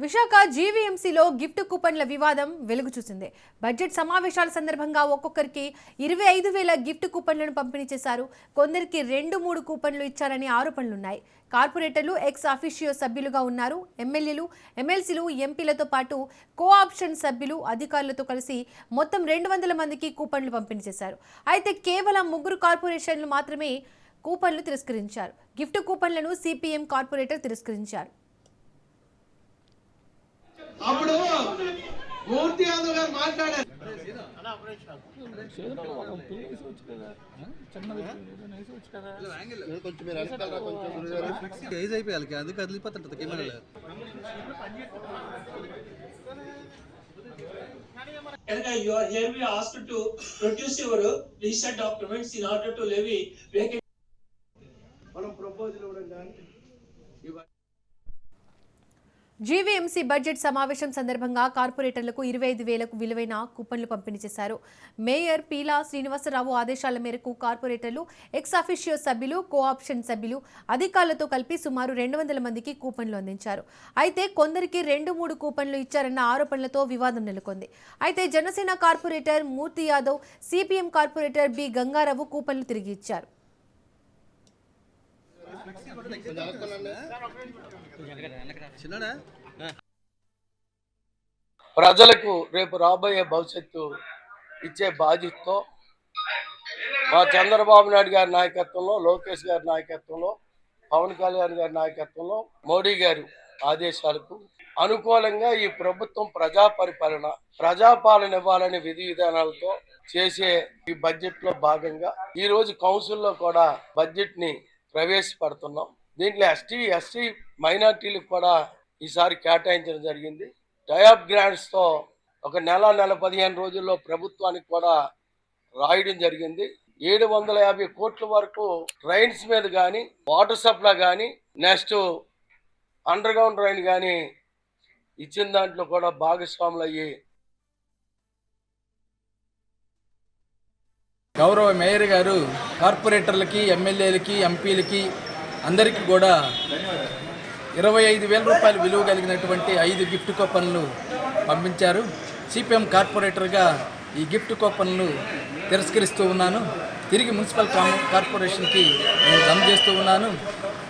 Visakha జీవీఎంసీలో gift కూపన్ల వివాదం వెలుగు చూసింది. బడ్జెట్ సమావేశాల సందర్భంగా ఒక్కొక్కరికి 25,000 గిఫ్ట్ కూపన్లను పంపిణీ చేశారు. కొందరికి 2-3 కూపన్లు ఇచ్చారని ఆరోపణలున్నాయి. కార్పొరేటర్లు ఎక్స్ అఫీషియో సభ్యులుగా ఉన్నారు. ఎమ్మెల్యేలు, ఎమ్మెల్సీలు, ఎంపీలతో పాటు కోఆప్షన్ సభ్యులు, అధికారులతో కలిసి మొత్తం 200 మందికి కూపన్లు పంపిణీ చేశారు. అయితే కేవలం 3 కార్పొరేషన్లు మాత్రమే కూపన్లు తిరస్కరించారు. గిఫ్ట్ కూపన్లను సిపిఎం కార్పొరేటర్ తిరస్కరించారు. అప్పుడు మూర్తి యాదవ్ గారు మాట్లాడారు. అది కదిలిపోతుంటది camera. You are here we asked to produce your research documents in order to levy vacant. మనం ప్రపోజల్ ఇవ్వడం కానీ జీవీఎంసీ బడ్జెట్ సమావేశం సందర్భంగా కార్పొరేటర్లకు 25,000కు విలువైన కూపన్లు పంపిణీ చేశారు. మేయర్ పీలా శ్రీనివాసరావు ఆదేశాల మేరకు కార్పొరేటర్లు, ఎక్స్ అఫీషియో సభ్యులు, కోఆప్షన్ సభ్యులు, అధికారులతో కలిపి సుమారు 200 మందికి కూపన్లు అందించారు. అయితే కొందరికి 2-3 కూపన్లు ఇచ్చారన్న ఆరోపణలతో వివాదం నెలకొంది. అయితే Janasena corporator Murthy Yadav, CPM corporator B Gangarao కూపన్లు తిరిగి ఇచ్చారు. ప్రజలకు రేపు రాబోయే భవిష్యత్తు ఇచ్చే బాధ్యతతో మా చంద్రబాబు నాయుడు గారి నాయకత్వంలో, లోకేష్ గారి నాయకత్వంలో, పవన్ కళ్యాణ్ గారి నాయకత్వంలో, మోడీ గారి ఆదేశాలకు అనుకూలంగా ఈ ప్రభుత్వం ప్రజాపాలన ఇవ్వాలనే విధి విధానాలతో చేసే ఈ బడ్జెట్ లో భాగంగా ఈ రోజు కౌన్సిల్లో కూడా బడ్జెట్ ని ప్రవేశపెడుతున్నాం. దీంట్లో ఎస్టీ మైనార్టీలకు కూడా ఈసారి కేటాయించడం జరిగింది. టైఅప్ గ్రాంట్స్ తో ఒక నెల 15 రోజుల్లో ప్రభుత్వానికి కూడా రాయడం జరిగింది. 750 కోట్ల వరకు ట్రైన్స్ మీద కానీ, వాటర్ సప్లై కానీ, నెక్స్ట్ అండర్ గ్రౌండ్ ట్రైన్ కానీ ఇచ్చిన దాంట్లో కూడా భాగస్వాములు అయ్యి గౌరవ మేయర్ గారు కార్పొరేటర్లకి, ఎమ్మెల్యేలకి, ఎంపీలకి అందరికీ కూడా 25,000 రూపాయలు విలువ కలిగినటువంటి 5 గిఫ్ట్ కూపన్లు పంపించారు. సిపిఎం కార్పొరేటర్గా ఈ గిఫ్ట్ కూపన్లు తిరస్కరిస్తూ ఉన్నాను. తిరిగి మున్సిపల్ కార్పొరేషన్కి నేను జమ చేస్తూ ఉన్నాను.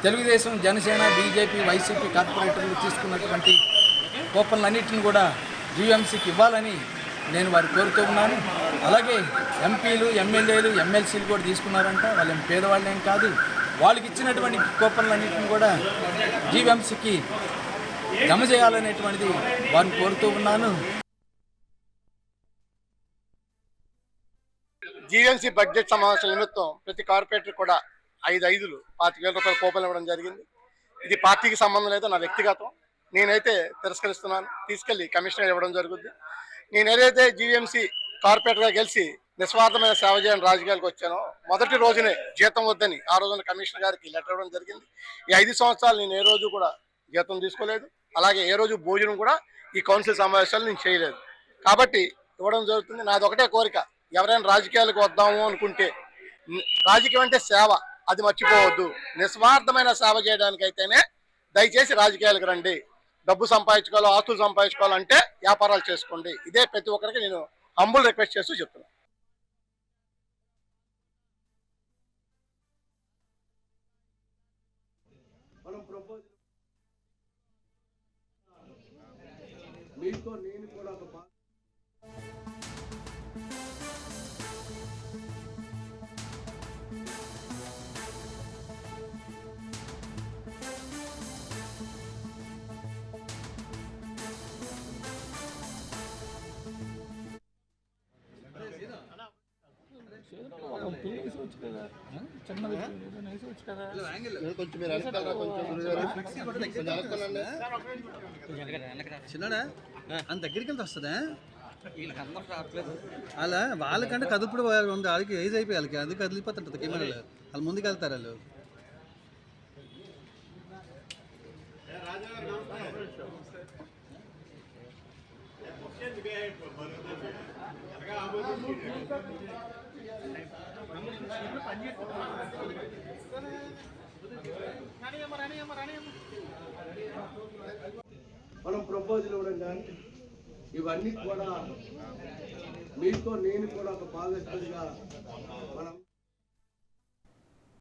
తెలుగుదేశం, జనసేన, బీజేపీ, వైసీపీ కార్పొరేటర్లు తీసుకున్నటువంటి కూపన్లన్నింటిని కూడా జీవీఎంసీకి ఇవ్వాలని నేను వారు కోరుతూ ఉన్నాను. అలాగే ఎంపీలు, ఎమ్మెల్యేలు, ఎమ్మెల్సీలు కూడా తీసుకున్నారంట. వాళ్ళు పేదవాళ్ళేం కాదు. వాళ్ళకి ఇచ్చినటువంటి కూపన్లన్నింటిని కూడా జీవీఎంసీకి జమ చేయాలనేటువంటిది వారిని కోరుతూ ఉన్నాను. జీవీఎంసీ బడ్జెట్ సమావేశం నిమిత్తం ప్రతి కార్పొరేటర్ కూడా 5,000 25,000 రూపాయల కూపన్లు ఇవ్వడం జరిగింది. ఇది పార్టీకి సంబంధం లేదు, నా వ్యక్తిగతం. నేనైతే తిరస్కరిస్తున్నాను. తీసుకెళ్లి కమిషనర్ ఇవ్వడం జరుగుద్ది. నేను ఏదైతే జీవీఎంసీ కార్పొరేటర్గా గెలిచి నిస్వార్థమైన సేవ చేయని రాజకీయాలకు వచ్చానో మొదటి రోజునే జీతం వద్దని ఆ రోజున కమిషనర్ గారికి లెటర్ ఇవ్వడం జరిగింది. ఈ 5 సంవత్సరాలు నేను ఏ రోజు కూడా జీతం తీసుకోలేదు. అలాగే ఏ రోజు భోజనం కూడా ఈ కౌన్సిల్ సమావేశాలు నేను చేయలేదు. కాబట్టి ఇవ్వడం జరుగుతుంది. నాది ఒకటే కోరిక, ఎవరైనా రాజకీయాలకు వద్దాము అనుకుంటే రాజకీయం అంటే సేవ, అది మర్చిపోవద్దు. నిస్వార్థమైన సేవ చేయడానికైతేనే దయచేసి రాజకీయాలకు రండి. డబ్బు సంపాదించుకోవాలో, ఆస్తులు సంపాదించుకోవాలంటే వ్యాపారాలు చేసుకోండి. ఇదే ప్రతి ఒక్కరికి నేను హంబుల్ రిక్వెస్ట్ చేస్తూ చెప్తున్నాను. మనం ప్రపోజల్ మీతో నేను కూడా ఒక చిన్నడా అంత దగ్గరికి వెళ్తే వస్తుందా? అలా వాళ్ళకంటే కదుపుడు ఉంది. వాళ్ళకి ఏజ్ అయిపోయి వాళ్ళకి అది కదిలిపోతుంటుంది కెమెరాలో. వాళ్ళు ముందుకు వెళ్తారు. వాళ్ళు మనం ప్రపోజల్ ఇవ్వడం కానీ ఇవన్నీ కూడా మీతో నేను కూడా ఒక భాగస్వామిగా మనం